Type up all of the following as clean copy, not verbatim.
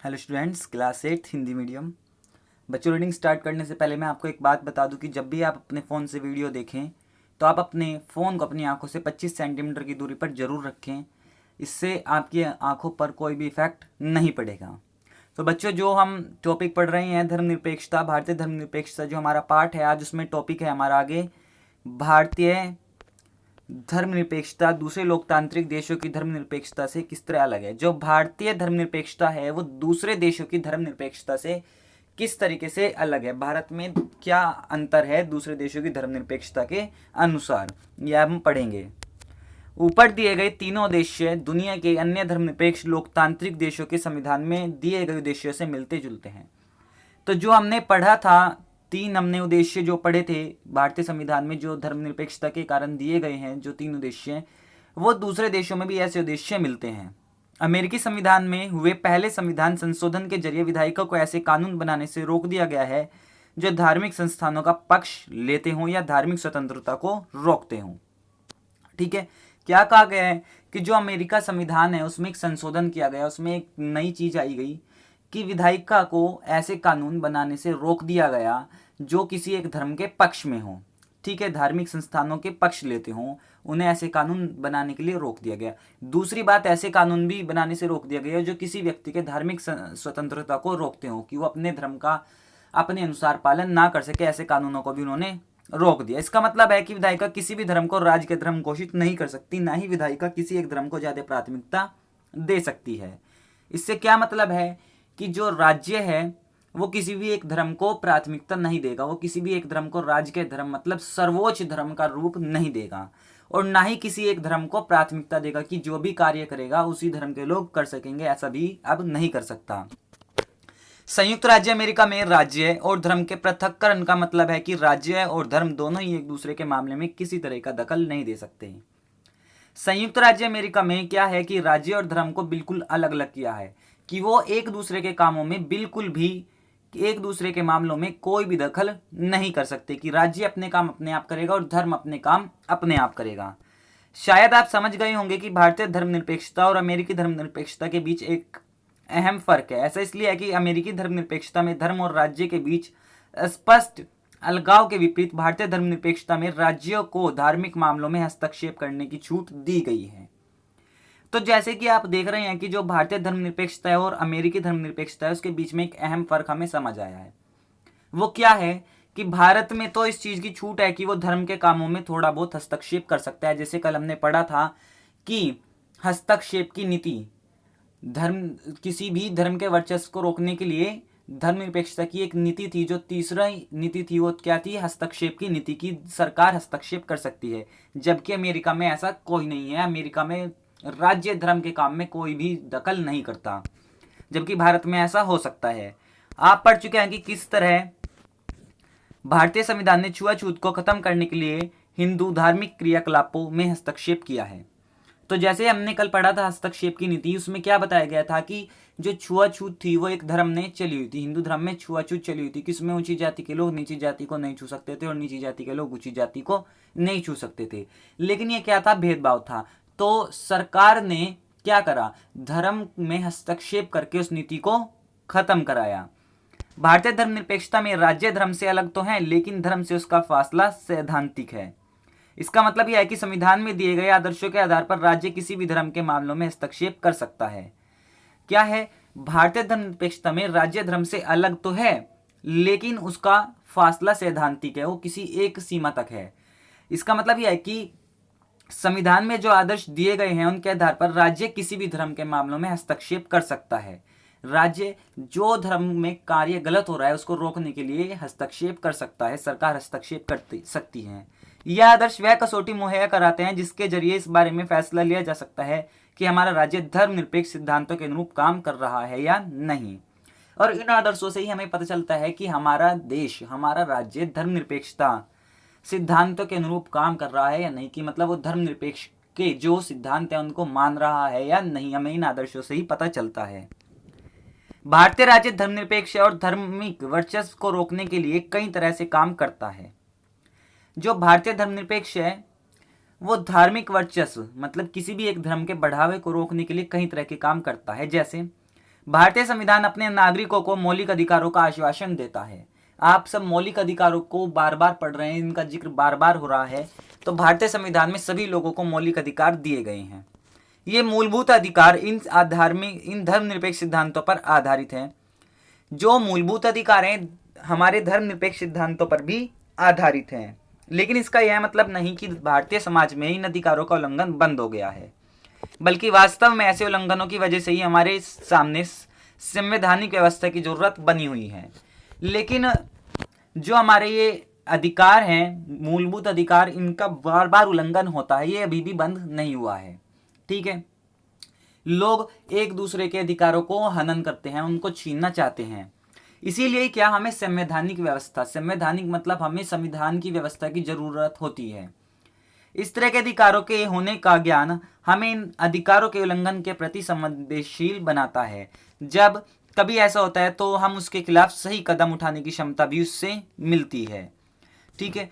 Hello students, class 8 Hindi medium. बच्चों, reading start करने से पहले मैं आपको एक बात बता दूं कि जब भी आप अपने फ़ोन से वीडियो देखें तो आप अपने फ़ोन को अपनी आंखों से 25 सेंटीमीटर की दूरी पर ज़रूर रखें। इससे आपकी आंखों पर कोई भी इफेक्ट नहीं पड़ेगा। तो बच्चों, जो हम टॉपिक पढ़ रहे हैं धर्मनिरपेक्षता, भारतीय धर्मनिरपेक्षता जो हमारा पार्ट है आज, उसमें टॉपिक है हमारा आगे भारतीय धर्मनिरपेक्षता दूसरे लोकतांत्रिक देशों की धर्मनिरपेक्षता से किस तरह अलग है। जो भारतीय धर्मनिरपेक्षता है वो दूसरे देशों की धर्मनिरपेक्षता से किस तरीके से अलग है, भारत में क्या अंतर है दूसरे देशों की धर्मनिरपेक्षता के अनुसार, यह हम पढ़ेंगे। ऊपर दिए गए तीनों उद्देश्य दुनिया के अन्य धर्मनिरपेक्ष लोकतांत्रिक देशों के संविधान में दिए गए उद्देश्यों से मिलते जुलते हैं। तो जो हमने पढ़ा था, तीन हमने उद्देश्य जो पढ़े थे भारतीय संविधान में, जो धर्मनिरपेक्षता के कारण दिए गए हैं, जो तीन उद्देश्य, वो दूसरे देशों में भी ऐसे उद्देश्य मिलते हैं। अमेरिकी संविधान में हुए पहले संविधान संशोधन के जरिए विधायिका को ऐसे कानून बनाने से रोक दिया गया है जो धार्मिक संस्थानों का पक्ष लेते हों या धार्मिक स्वतंत्रता को रोकते हों। ठीक है, क्या कहा गया है कि जो अमेरिका संविधान है उसमें एक संशोधन किया गया, उसमें एक नई चीज आई गई कि विधायिका को ऐसे कानून बनाने से रोक दिया गया जो किसी एक धर्म के पक्ष में हो। ठीक है, धार्मिक संस्थानों के पक्ष लेते हों, उन्हें ऐसे कानून बनाने के लिए रोक दिया गया। दूसरी बात, ऐसे कानून भी बनाने से रोक दिया गया जो किसी व्यक्ति के धार्मिक स्वतंत्रता को रोकते हों, कि वो अपने धर्म का अपने अनुसार पालन ना कर सके, ऐसे कानूनों को भी उन्होंने रोक दिया। इसका मतलब है कि विधायिका किसी भी धर्म को राज्य के धर्म घोषित नहीं कर सकती, ना ही विधायिका किसी एक धर्म को ज्यादा प्राथमिकता दे सकती है। इससे क्या मतलब है कि जो राज्य है वो किसी भी एक धर्म को प्राथमिकता नहीं देगा, वो किसी भी एक धर्म को राज्य के धर्म मतलब सर्वोच्च धर्म का रूप नहीं देगा, और ना ही किसी एक धर्म को प्राथमिकता देगा कि जो भी कार्य करेगा उसी धर्म के लोग कर सकेंगे, ऐसा भी अब नहीं कर सकता। संयुक्त राज्य अमेरिका में राज्य और धर्म के पृथक्करण का मतलब है कि राज्य और धर्म दोनों ही एक दूसरे के मामले में किसी तरह का दखल नहीं दे सकते। संयुक्त राज्य अमेरिका में क्या है कि राज्य और धर्म को बिल्कुल अलग अलग किया है, कि वो एक दूसरे के कामों में बिल्कुल भी, एक दूसरे के मामलों में कोई भी दखल नहीं कर सकते, कि राज्य अपने काम अपने आप करेगा और धर्म अपने काम अपने आप करेगा। शायद आप समझ गए होंगे कि भारतीय धर्मनिरपेक्षता और अमेरिकी धर्मनिरपेक्षता के बीच एक अहम फर्क है। ऐसा इसलिए है कि अमेरिकी धर्मनिरपेक्षता में धर्म और राज्य के बीच स्पष्ट अलगाव के विपरीत भारतीय धर्मनिरपेक्षता में राज्यों को धार्मिक मामलों में हस्तक्षेप करने की छूट दी गई है। तो जैसे कि आप देख रहे हैं कि जो भारतीय धर्मनिरपेक्षता है और अमेरिकी धर्मनिरपेक्षता है, उसके बीच में एक अहम फर्क हमें समझ आया है। वो क्या है कि भारत में तो इस चीज की छूट है कि वो धर्म के कामों में थोड़ा बहुत हस्तक्षेप कर सकता है। जैसे कल हमने पढ़ा था कि हस्तक्षेप की नीति, धर्म किसी भी धर्म के वर्चस्व को रोकने के लिए धर्मनिरपेक्षता की एक नीति थी। जो तीसरा नीति थी वो क्या थी? हस्तक्षेप की नीति, की सरकार हस्तक्षेप कर सकती है, जबकि अमेरिका में ऐसा कोई नहीं है। अमेरिका में राज्य धर्म के काम में कोई भी दखल नहीं करता, जबकि भारत में ऐसा हो सकता है। आप पढ़ चुके हैं कि किस तरह भारतीय संविधान ने छुआछूत को खत्म करने के लिए हिंदू धार्मिक क्रियाकलापों में हस्तक्षेप किया है। तो जैसे हमने कल पढ़ा था हस्तक्षेप की नीति, उसमें क्या बताया गया था कि जो छुआछूत थी वो एक धर्म ने चली हुई थी, हिंदू धर्म में छुआछूत चली हुई थी, किसमें ऊंची जाति के लोग नीची जाति को नहीं छू सकते थे और नीची जाति के लोग ऊंची जाति को नहीं छू सकते थे। लेकिन ये क्या था? भेदभाव था। तो सरकार ने क्या करा? धर्म में हस्तक्षेप करके उस नीति को खत्म कराया। भारतीय धर्मनिरपेक्षता में राज्य धर्म से अलग तो है, लेकिन धर्म से उसका फासला सैद्धांतिक है। इसका मतलब यह है कि संविधान में दिए गए आदर्शों के आधार पर राज्य किसी भी धर्म के मामलों में हस्तक्षेप कर सकता है। क्या है? भारतीय धर्मनिरपेक्षता में राज्य धर्म से अलग तो है, लेकिन उसका फासला सैद्धांतिक है, वो किसी एक सीमा तक है। इसका मतलब यह है कि संविधान में जो आदर्श दिए गए हैं उनके आधार पर राज्य किसी भी धर्म के मामलों में हस्तक्षेप कर सकता है। राज्य जो धर्म में कार्य गलत हो रहा है उसको रोकने के लिए हस्तक्षेप कर सकता है, सरकार हस्तक्षेप कर सकती है। यह आदर्श वह कसौटी मुहैया कराते हैं जिसके जरिए इस बारे में फैसला लिया जा सकता है कि हमारा राज्य धर्मनिरपेक्ष सिद्धांतों के अनुरूप काम कर रहा है या नहीं। और इन आदर्शों से ही हमें पता चलता है कि हमारा देश, हमारा राज्य धर्मनिरपेक्षता सिद्धांतों के अनुरूप काम कर रहा है या नहीं, कि मतलब वो धर्मनिरपेक्ष के जो सिद्धांत है उनको मान रहा है या नहीं, हमें इन आदर्शों से ही पता चलता है। भारतीय राज्य धर्मनिरपेक्ष और धार्मिक वर्चस्व को रोकने के लिए कई तरह से काम करता है। जो भारतीय धर्मनिरपेक्ष है वो धार्मिक वर्चस्व मतलब किसी भी एक धर्म के बढ़ावे को रोकने के लिए कई तरह के काम करता है। जैसे भारतीय संविधान अपने नागरिकों को मौलिक अधिकारों का आश्वासन देता है। आप सब मौलिक अधिकारों को बार बार पढ़ रहे हैं, इनका जिक्र बार बार हो रहा है। तो भारतीय संविधान में सभी लोगों को मौलिक अधिकार दिए गए हैं। ये मूलभूत अधिकार इन धर्मनिरपेक्ष सिद्धांतों पर आधारित हैं। जो मूलभूत अधिकार हैं हमारे धर्मनिरपेक्ष सिद्धांतों पर भी आधारित हैं। लेकिन इसका यह मतलब नहीं कि भारतीय समाज में इन अधिकारों का उल्लंघन बंद हो गया है, बल्कि वास्तव में ऐसे उल्लंघनों की वजह से ही हमारे सामने संवैधानिक व्यवस्था की जरूरत बनी हुई है। लेकिन जो हमारे ये अधिकार हैं, मूलभूत अधिकार, इनका बार बार उल्लंघन होता है, ये अभी भी बंद नहीं हुआ है। ठीक है, लोग एक दूसरे के अधिकारों को हनन करते हैं, उनको छीनना चाहते हैं। इसीलिए क्या हमें संवैधानिक व्यवस्था, संवैधानिक मतलब हमें संविधान की व्यवस्था की जरूरत होती है। इस तरह के अधिकारों के होने का ज्ञान हमें इन अधिकारों के उल्लंघन के प्रति संवेदनशील बनाता है। जब कभी ऐसा होता है तो हम उसके खिलाफ सही कदम उठाने की क्षमता भी उससे मिलती है। ठीक है,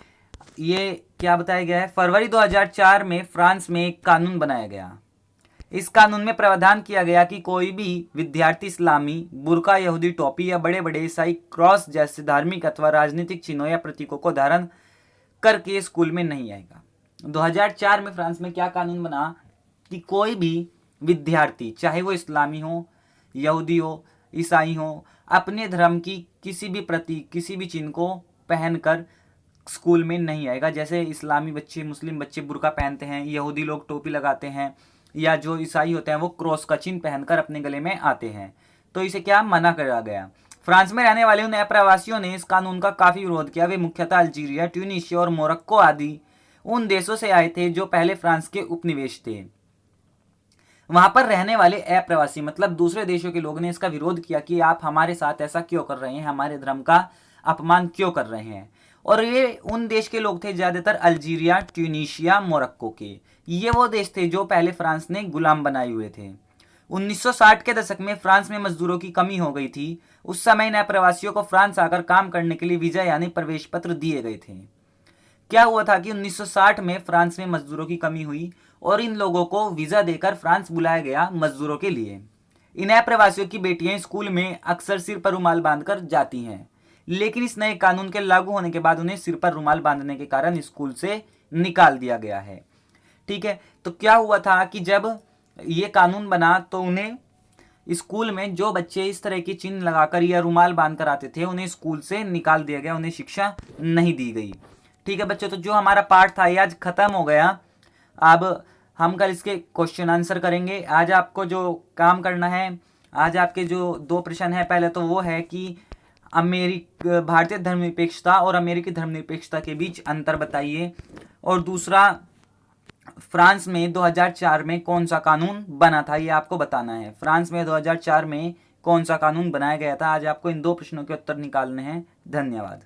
ये क्या बताया गया है, फरवरी 2004 में फ्रांस में एक कानून बनाया गया। इस कानून में प्रावधान किया गया कि कोई भी विद्यार्थी इस्लामी बुर्का, यहूदी टोपी या बड़े बड़े ईसाई क्रॉस जैसे धार्मिक अथवा राजनीतिक चिन्हों या प्रतीकों को धारण करके स्कूल में नहीं आएगा। 2004 में फ्रांस में क्या कानून बना कि कोई भी विद्यार्थी, चाहे वो इस्लामी हो, यहूदी हो, ईसाई हो, अपने धर्म की किसी भी प्रतीक, किसी भी चिन्ह को पहनकर स्कूल में नहीं आएगा। जैसे इस्लामी बच्चे, मुस्लिम बच्चे बुर्का पहनते हैं, यहूदी लोग टोपी लगाते हैं, या जो ईसाई होते हैं वो क्रॉस का चिन्ह पहनकर अपने गले में आते हैं। तो इसे क्या मना करा गया। फ्रांस में रहने वाले उन अप्रवासियों ने इस कानून का काफी विरोध किया। वे मुख्यतः अल्जीरिया, ट्यूनीशिया और मोरक्को आदि उन देशों से आए थे जो पहले फ्रांस के उपनिवेश थे। वहां पर रहने वाले अप्रवासी मतलब दूसरे देशों के लोगों ने इसका विरोध किया कि आप हमारे साथ ऐसा क्यों कर रहे हैं, हमारे धर्म का अपमान क्यों कर रहे हैं। और ये उन देश के लोग थे, ज्यादातर अल्जीरिया, ट्यूनीशिया, मोरक्को के। ये वो देश थे जो पहले फ्रांस ने गुलाम बनाए हुए थे। 1960 के दशक में फ्रांस में मजदूरों की कमी हो गई थी। उस समय नए प्रवासियों को फ्रांस आकर काम करने के लिए वीजा यानी प्रवेश पत्र दिए गए थे। क्या हुआ था कि 1960 में फ्रांस में मजदूरों की कमी हुई और इन लोगों को वीजा देकर फ्रांस बुलाया गया मजदूरों के लिए। इन नए प्रवासियों की बेटियां स्कूल में अक्सर सिर पर रुमाल बांधकर जाती हैं, लेकिन इस नए कानून के लागू होने के बाद उन्हें सिर पर रुमाल बांधने के कारण स्कूल से निकाल दिया गया है। ठीक है, तो क्या हुआ था कि जब ये कानून बना तो उन्हें स्कूल में जो बच्चे इस तरह की चिन्ह लगाकर या रुमाल बांधकर आते थे उन्हें स्कूल से निकाल दिया गया, उन्हें शिक्षा नहीं दी गई। ठीक है बच्चों, तो जो हमारा पाठ था ये आज खत्म हो गया। अब हम कल इसके क्वेश्चन आंसर करेंगे। आज आपको जो काम करना है, आज आपके जो 2 प्रश्न है, पहले तो वो है कि भारतीय धर्मनिरपेक्षता और अमेरिकी धर्मनिरपेक्षता के बीच अंतर बताइए, और दूसरा फ्रांस में 2004 में कौन सा कानून बना था ये आपको बताना है। फ्रांस में 2004 में कौन सा कानून बनाया गया था। आज आपको इन 2 प्रश्नों के उत्तर निकालने हैं। धन्यवाद।